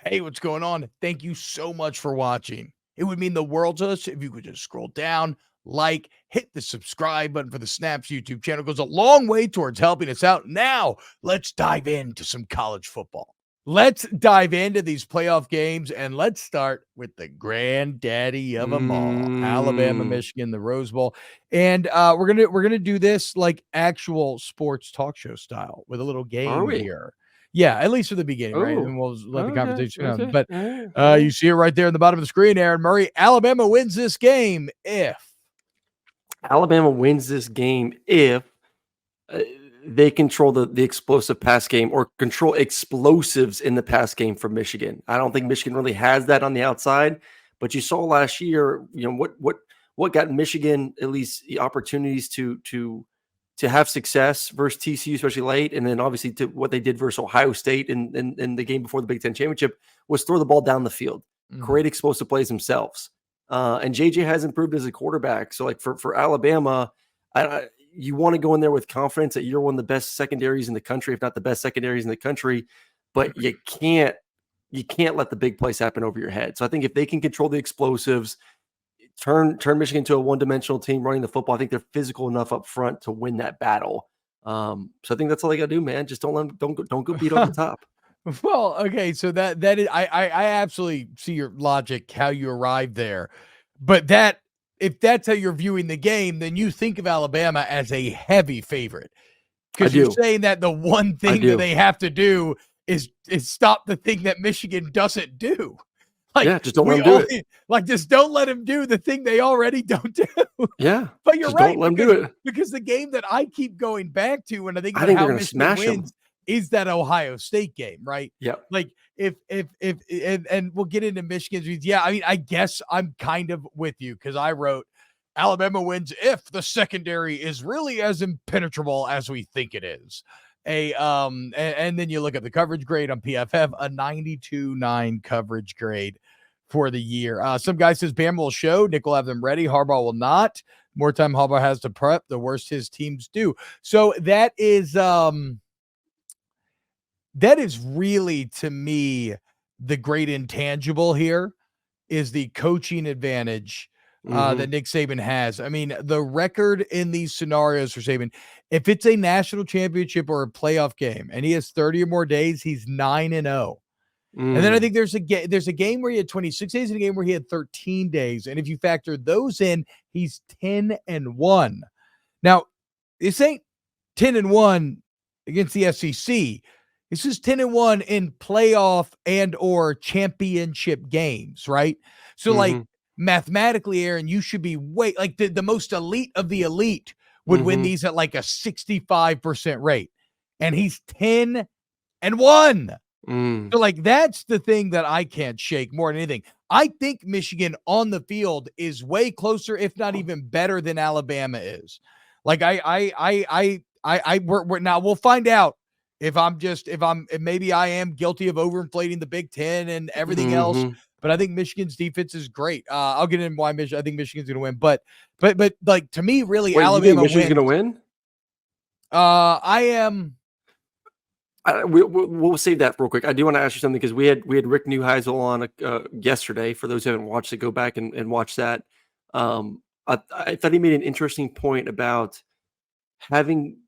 Hey, what's going on? Thank you so much for watching. It would mean the world to us if you could just scroll down, like, hit the subscribe button for the Snaps YouTube channel. It goes a long way towards helping us out. Now, let's dive into some college football. Let's dive into these playoff games, and let's start with the granddaddy of them all, Alabama, Michigan, the Rose Bowl. And we're gonna do this like actual sports talk show style with a little game here. Yeah, at least for the beginning, right? And we'll let the conversation come. But you see it right there in the bottom of the screen, Aaron Murray. Alabama wins this game if Alabama wins this game if they control the explosive pass game or control explosives in the pass game from Michigan. I don't think Michigan really has that on the outside, but you saw last year, what got Michigan at least the opportunities to have success versus TCU, especially late, and then obviously to what they did versus Ohio State in the game before the Big Ten championship was throw the ball down the field, create explosive plays themselves. And JJ has improved as a quarterback. So like for Alabama, you want to go in there with confidence that you're one of the best secondaries in the country, if not the best secondaries in the country, but you can't let the big plays happen over your head. So I think if they can control the explosives, turn Michigan into a one-dimensional team running the football, I think they're physical enough up front to win that battle. So I think that's all they got to do, man. Just don't go beat over the top. Well, okay, so that is I absolutely see your logic, how you arrived there. But if that's how you're viewing the game, then you think of Alabama as a heavy favorite. Because you're saying that the one thing that they have to do is stop the thing that Michigan doesn't do. Like, just don't let them do it. Like, just don't let them do the thing they already don't do. Yeah. But you're right. Don't let them do it. Because the game that I keep going back to when I think about how Michigan wins is that Ohio State game, right? Yeah. Like if we'll get into Michigan's reads. Yeah, I mean, I guess I'm kind of with you because I wrote Alabama wins if the secondary is really as impenetrable as we think it is. And then you look at the coverage grade on PFF, a 92.9 coverage grade for the year. Some guy says Bama will show, Nick will have them ready, Harbaugh will not. More time Harbaugh has to prep, the worse his teams do. So that is really, to me, the great intangible here is the coaching advantage that Nick Saban has. I mean, the record in these scenarios for Saban, if it's a national championship or a playoff game and he has 30 or more days, he's 9-0. And then I think there's a game where he had 26 days and a game where he had 13 days. And if you factor those in, he's 10-1. Now, this ain't 10-1 against the SEC. This is 10-1 in playoff and or championship games, right? So like mathematically, Aaron, you should be like the most elite of the elite would win these at like a 65% rate. And he's 10-1. So like that's the thing that I can't shake more than anything. I think Michigan on the field is way closer, if not even better than Alabama is. Like we're now we'll find out maybe I am guilty of overinflating the Big Ten and everything else, but I think Michigan's defense is great. I'll get into why I think Michigan's going to win, but like to me, really, Alabama wins. Michigan's going to win? I am. We'll save that real quick. I do want to ask you something because we had Rick Neuheisel on yesterday. For those who haven't watched it, go back and watch that. I thought he made an interesting point about having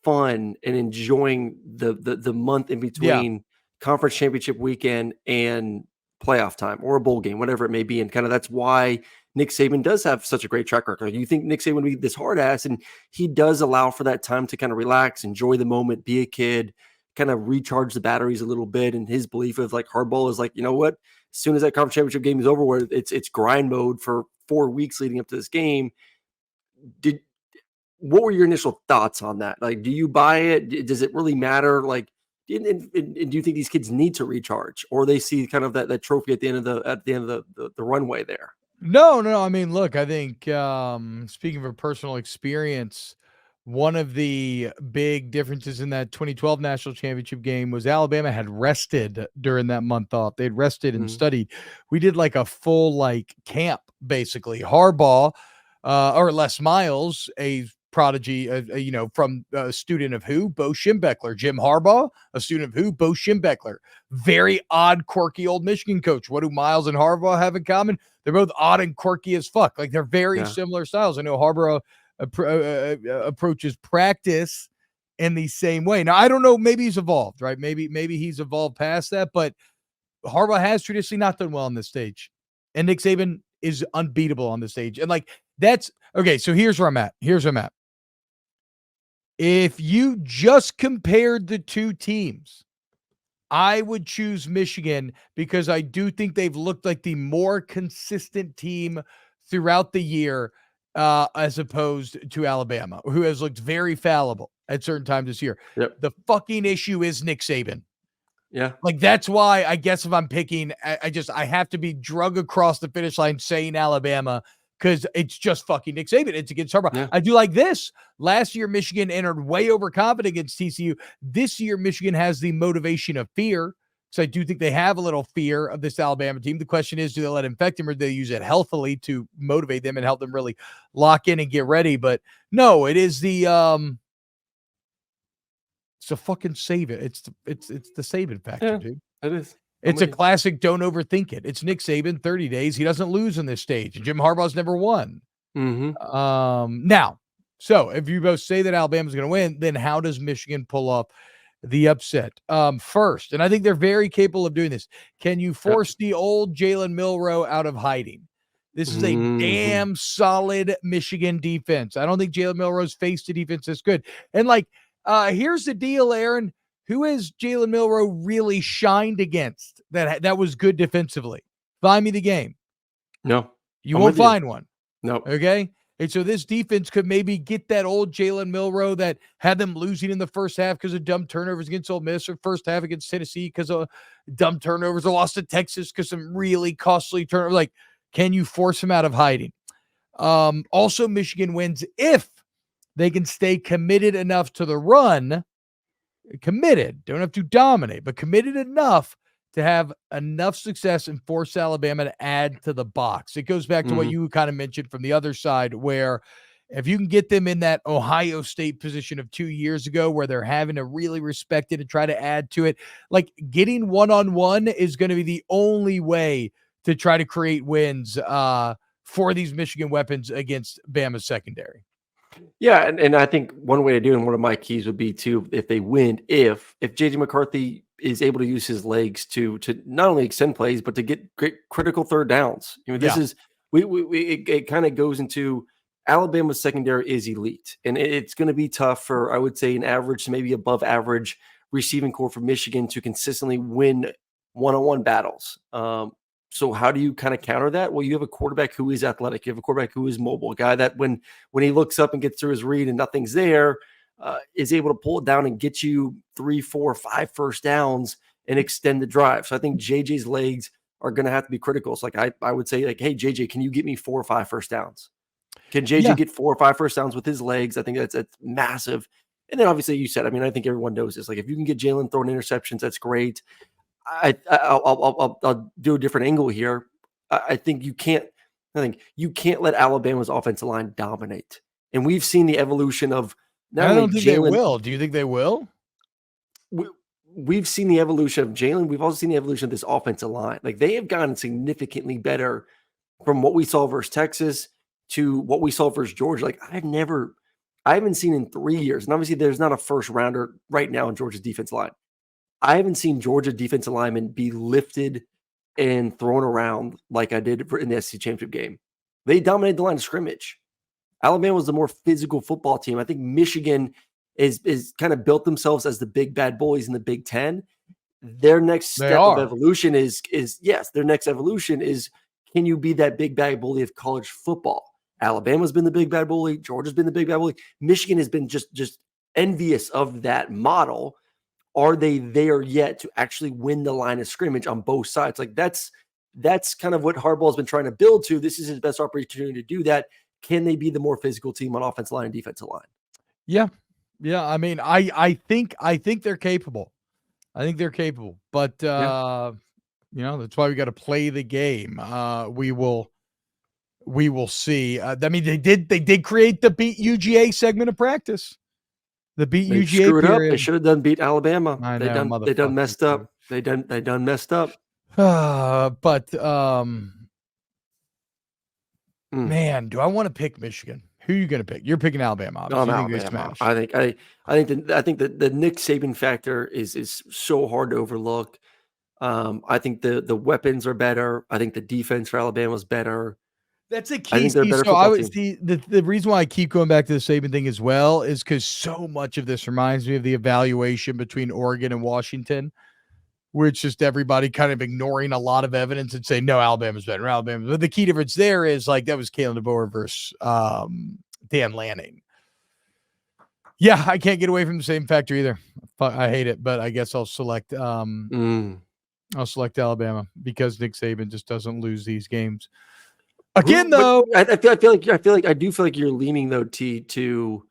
fun and enjoying the month in between conference championship weekend and playoff time or a bowl game, whatever it may be. And kind of that's why Nick Saban does have such a great track record. You think Nick Saban would be this hard ass, and he does allow for that time to kind of relax, enjoy the moment, be a kid, kind of recharge the batteries a little bit. And his belief of like Harbaugh is like, you know what, as soon as that conference championship game is over, where it's grind mode for 4 weeks leading up to this game. What were your initial thoughts on that? Like, do you buy it? Does it really matter? Like, and do you think these kids need to recharge, or they see kind of that trophy at the end of the runway there? No. I mean, look, I think speaking of personal experience, one of the big differences in that 2012 national championship game was Alabama had rested during that month off. They'd rested and studied. We did like a full camp, basically. Harbaugh or Les Miles, a prodigy, from a student of who? Bo Schembechler. Jim Harbaugh, a student of who? Bo Schembechler. Very odd, quirky old Michigan coach. What do Miles and Harbaugh have in common? They're both odd and quirky as fuck. Like, they're very similar styles. I know Harbaugh approaches practice in the same way. Now, I don't know. Maybe he's evolved, right? Maybe he's evolved past that, but Harbaugh has traditionally not done well on this stage. And Nick Saban is unbeatable on the stage. And like, that's okay. So here's where I'm at. If you just compared the two teams, I would choose Michigan because I do think they've looked like the more consistent team throughout the year, as opposed to Alabama, who has looked very fallible at certain times this year. Yep. The fucking issue is Nick Saban. Yeah. Like, that's why I guess if I'm picking, I have to be drug across the finish line saying Alabama because it's just fucking Nick Saban. It's against Harbaugh. Yeah. I do like this. Last year, Michigan entered way overconfident against TCU. This year, Michigan has the motivation of fear. So I do think they have a little fear of this Alabama team. The question is, do they let it infect them or do they use it healthily to motivate them and help them really lock in and get ready? But no, it is the it's a fucking save it. It's the Saban factor, dude. It is. It's a classic. Don't overthink it. It's Nick Saban. 30 days. He doesn't lose on this stage. And Jim Harbaugh's never won. Now, so if you both say that Alabama's going to win, then how does Michigan pull off the upset? First, and I think they're very capable of doing this. Can you force the old Jalen Milroe out of hiding? This is a damn solid Michigan defense. I don't think Jalen Milroe's faced a defense that's good. And like, here's the deal, Aaron. Who has Jalen Milroe really shined against that was good defensively? Find me the game. No. You won't find one. No. Okay? And so this defense could maybe get that old Jalen Milroe that had them losing in the first half because of dumb turnovers against Ole Miss, or first half against Tennessee because of dumb turnovers, or lost to Texas because some really costly turnovers. Like, can you force him out of hiding? Also, Michigan wins if they can stay committed enough to the run. Committed, don't have to dominate, but committed enough to have enough success and force Alabama to add to the box. It goes back to what you kind of mentioned from the other side, where if you can get them in that Ohio State position of 2 years ago, where they're having to really respect it and try to add to it, like getting one-on-one is going to be the only way to try to create wins for these Michigan weapons against Bama's secondary. Yeah, and I think one way to do it, and one of my keys would be to, if they win, if JJ McCarthy is able to use his legs to not only extend plays, but to get great critical third downs. You know, this is it kind of goes into Alabama's secondary is elite, and it's going to be tough for, I would say, an average to maybe above average receiving core for Michigan to consistently win one-on-one battles. So how do you kind of counter that? Well, you have a quarterback who is athletic. You have a quarterback who is mobile, a guy that when he looks up and gets through his read and nothing's there, is able to pull it down and get you 3, 4, 5 first downs and extend the drive. So I think JJ's legs are going to have to be critical. So like I would say, like, hey, JJ, can you get me 4 or 5 first downs? Can JJ get 4 or 5 first downs with his legs? I think that's massive. And then obviously you said, I mean, I think everyone knows this. Like, if you can get Jalen throwing interceptions, that's great. I'll do a different angle here. I think you can't let Alabama's offensive line dominate. And we've seen the evolution of I don't think they will. Do you think they will? We've seen the evolution of Jalen. We've also seen the evolution of this offensive line. Like, they have gotten significantly better from what we saw versus Texas to what we saw versus Georgia. Like, I haven't seen in 3 years. And obviously there's not a first rounder right now in Georgia's defense line. I haven't seen Georgia defensive linemen be lifted and thrown around like I did in the SEC championship game. They dominated the line of scrimmage. Alabama was the more physical football team. I think Michigan is kind of built themselves as the big bad boys in the Big Ten. Their next step of evolution is their next evolution is, can you be that big bad bully of college football? Alabama's been the big bad bully. Georgia's been the big bad bully. Michigan has been just envious of that model. Are they there yet to actually win the line of scrimmage on both sides? Like, that's kind of what Harbaugh has been trying to build to. This is his best opportunity to do that. Can they be the more physical team on offensive line and defensive line? Yeah. Yeah. I mean, I think they're capable. I think they're capable, but that's why we got to play the game. We will we will see. I mean, they did create the beat UGA segment of practice. The beat They UGA screwed period. up. They should have done beat Alabama. I They know, done messed up. They done messed up. But man, do I want to pick Michigan? Who are you going to pick? You're picking Alabama. Obviously. I'm Alabama. I think the Nick Saban factor is so hard to overlook. I think the weapons are better. I think the defense for Alabama is better. That's a key. I think they're a better so football I would team. see the reason why I keep going back to the Saban thing as well is because so much of this reminds me of the evaluation between Oregon and Washington, where it's just everybody kind of ignoring a lot of evidence and saying, no, Alabama's better. Alabama. But the key difference there is like that was Kalen DeBoer versus Dan Lanning. Yeah, I can't get away from the same factor either. I hate it, but I guess I'll select Alabama because Nick Saban just doesn't lose these games. Again, though, I feel like you're leaning though to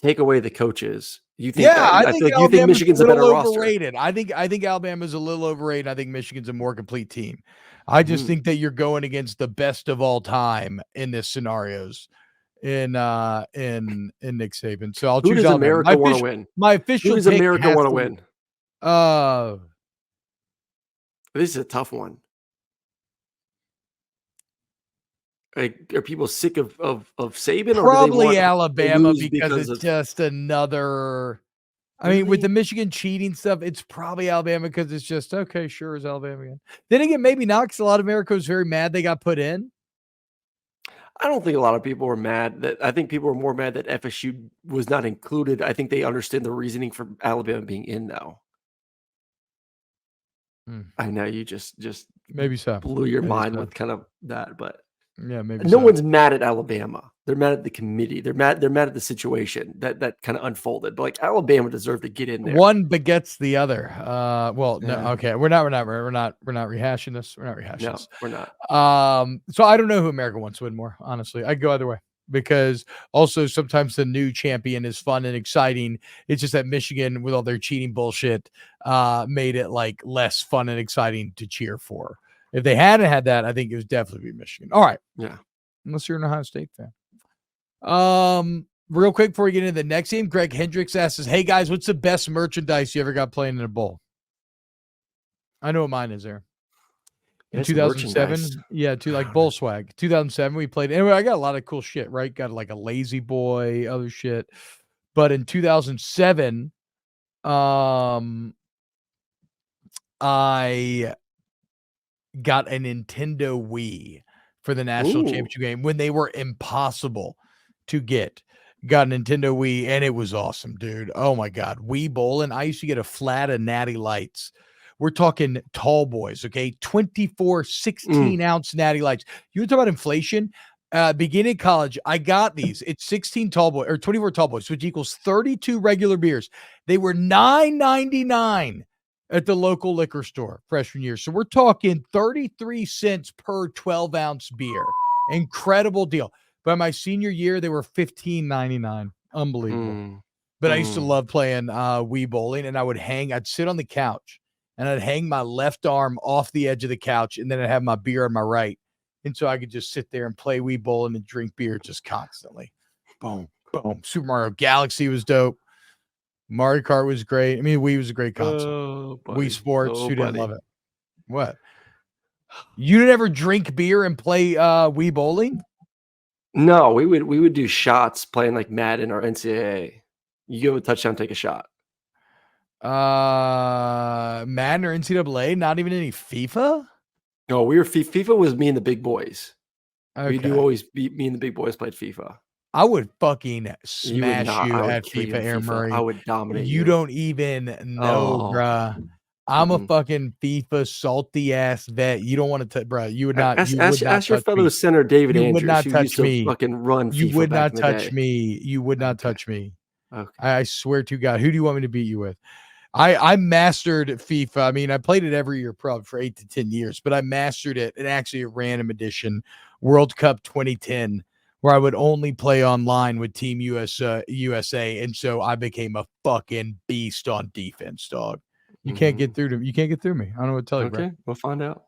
take away the coaches. You think? Yeah, I feel like you think Michigan's a better overrated. roster. I think Alabama's a little overrated. I think Michigan's a more complete team. I just think that you're going against the best of all time in this scenarios in Nick Saban. So I'll choose Who does Alabama. America want to win? My official Who does pick America want to win? This is a tough one. Like, are people sick of Saban? Probably or do they want Alabama because it's just another. I mean, with the Michigan cheating stuff, it's probably Alabama because it's just okay. Sure, is Alabama again? Then again, maybe not because a lot of America was very mad they got put in. I don't think a lot of people were mad. I think people were more mad that FSU was not included. I think they understand the reasoning for Alabama being in now. I know you just maybe so blew your mind with kind of that, but yeah, maybe no one's mad at Alabama. They're mad at the committee. They're mad at the situation that kind of unfolded. But like Alabama deserved to get in there. One begets the other. No, okay. We're not rehashing this. We're not rehashing this. We're not. So I don't know who America wants to win more, honestly. I'd go either way. Because also sometimes the new champion is fun and exciting. It's just that Michigan, with all their cheating bullshit, made it like less fun and exciting to cheer for. If they hadn't had that, I think it was definitely Michigan. All right. Yeah. Unless you're an Ohio State fan. Real quick before we get into the next game, Greg Hendricks asks, hey guys, what's the best merchandise you ever got playing in a bowl? I know what mine is there. In 2007, yeah, to like bowl swag. 2007, we played. Anyway, I got a lot of cool shit, right? Got like a Lazy Boy, other shit. But in 2007, I got a Nintendo Wii for the national championship game when they were impossible to get. Got a Nintendo Wii, and it was awesome, dude. Oh my God. Wii bowling. I used to get a flat of Natty Lights. We're talking tall boys, okay? 24 16-ounce Natty Lights. You want to talk about inflation? Beginning of college, I got these. It's 16 tall boys or 24 tall boys, which equals 32 regular beers. They were $9.99 at the local liquor store freshman year. So we're talking 33 cents per 12-ounce beer. Incredible deal. By my senior year, they were $15.99. Unbelievable. But I used to love playing Wii bowling, and I'd sit on the couch, and I'd hang my left arm off the edge of the couch, and then I'd have my beer on my right. And so I could just sit there and play Wii bowling and drink beer just constantly. Boom, boom. Super Mario Galaxy was dope. Mario Kart was great. I mean, Wii was a great console. Wii Sports, who didn't love it? What? You didn't ever drink beer and play Wii bowling? No, we would do shots playing like Madden or NCAA. You give a touchdown, take a shot. Madden or NCAA? Not even any FIFA? No, we were FIFA was me and the big boys. Okay. We do always beat me and the big boys played FIFA. I would fucking smash you at FIFA, Aaron Murray. I would dominate you. You don't even know, bruh. I'm a fucking FIFA salty ass vet. You don't want to, bruh. You would not. Ask your fellow center David Andrews. Would not touch me. Fucking run. You FIFA would not back touch me. You would not touch me. Okay. I swear to God. Who do you want me to beat you with? I mastered FIFA. I mean, I played it every year probably for 8 to 10 years, but I mastered it in actually a random edition World Cup 2010, where I would only play online with Team USA. And so I became a fucking beast on defense, dog. You can't get through to me. You can't get through me. I don't know what to tell you, bro. Okay, we'll find out.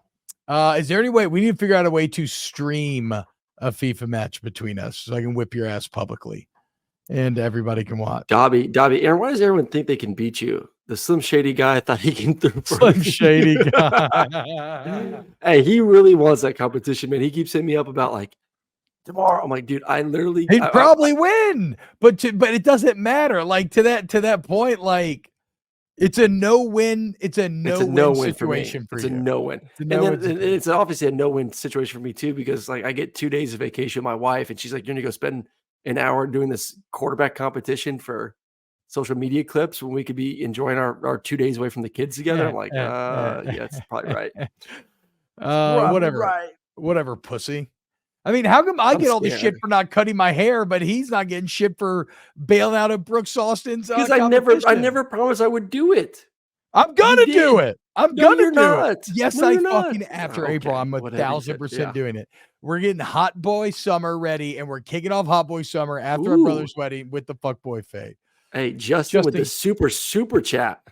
Is there any way we need to figure out a way to stream a FIFA match between us so I can whip your ass publicly and everybody can watch. Dobby, Aaron, why does everyone think they can beat you? The Slim Shady guy, I thought he can throw Slim Shady guy. Hey, he really wants that competition, man. He keeps hitting me up about like tomorrow. I'm like, dude, I literally he'd probably win, but it doesn't matter. Like to that point, like it's a no-win. It's a no-win situation for you. It's a no-win. And then it's obviously a no-win situation for me too, because like I get 2 days of vacation with my wife, and she's like, "You're gonna go spend an hour doing this quarterback competition for social media clips when we could be enjoying our 2 days away from the kids together." I'm like, yeah, it's probably right. Whatever, pussy. I mean, how come I get all the shit for not cutting my hair, but he's not getting shit for bailing out of Brooks Austin's? Because I never promised I would do it. I'm gonna do it. I'm gonna do it. Yes, no, I fucking after April, I'm 1,000% doing it. We're getting Hot Boy Summer ready, and we're kicking off Hot Boy Summer after our brother's wedding with the fuckboy fade. Hey, Justin with the super chat.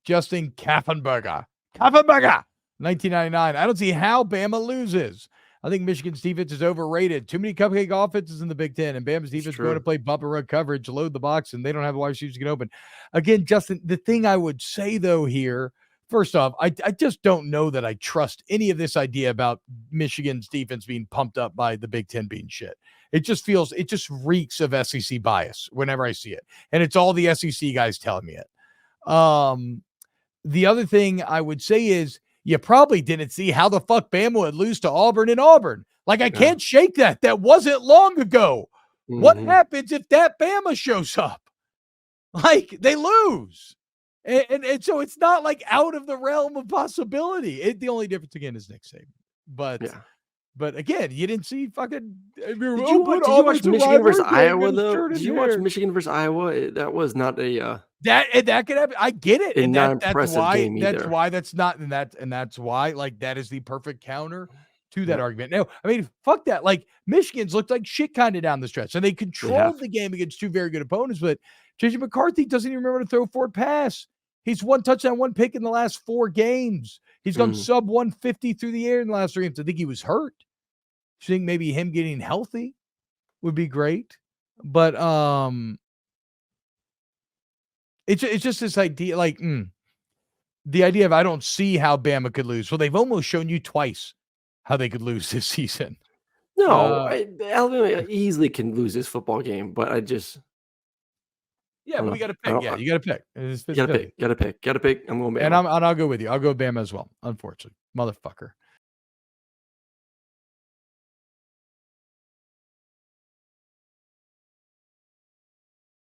Justin Kaffenberger, 1999. I don't see how Bama loses. I think Michigan's defense is overrated. Too many cupcake offenses in the Big Ten, and Bama's defense going to play bump and run coverage, load the box, and they don't have the wide receivers to get open. Again, Justin, the thing I would say, though, here, first off, I just don't know that I trust any of this idea about Michigan's defense being pumped up by the Big Ten being shit. It just reeks of SEC bias whenever I see it. And it's all the SEC guys telling me it. The other thing I would say is, you probably didn't see how the fuck Bama would lose to Auburn in Auburn. Like, I can't shake that. That wasn't long ago. What happens if that Bama shows up? Like, they lose. And so it's not like out of the realm of possibility. The only difference, again, is Nick Saban. But again, you didn't see fucking. Did you watch Michigan versus Iowa, though? Did you watch Michigan versus Iowa? That was not a. That could happen. I get it, and that's why. That's why. Like, that is the perfect counter to that argument. No, I mean, fuck that. Like, Michigan's looked like shit kind of down the stretch, and they controlled the game against two very good opponents. But JJ McCarthy doesn't even remember to throw a forward pass. He's one touchdown, one pick in the last 4 games. He's gone sub 150 through the air in the last 3 games. I think he was hurt. I think maybe him getting healthy would be great. But it's just this idea, like, the idea of I don't see how Bama could lose. Well, they've almost shown you twice how they could lose this season. No, Alabama easily can lose this football game, but I just. Yeah, but we got to pick. Yeah, you got to pick. Got to pick. I'm going Bama. And I'll go with you. I'll go Bama as well, unfortunately. Motherfucker.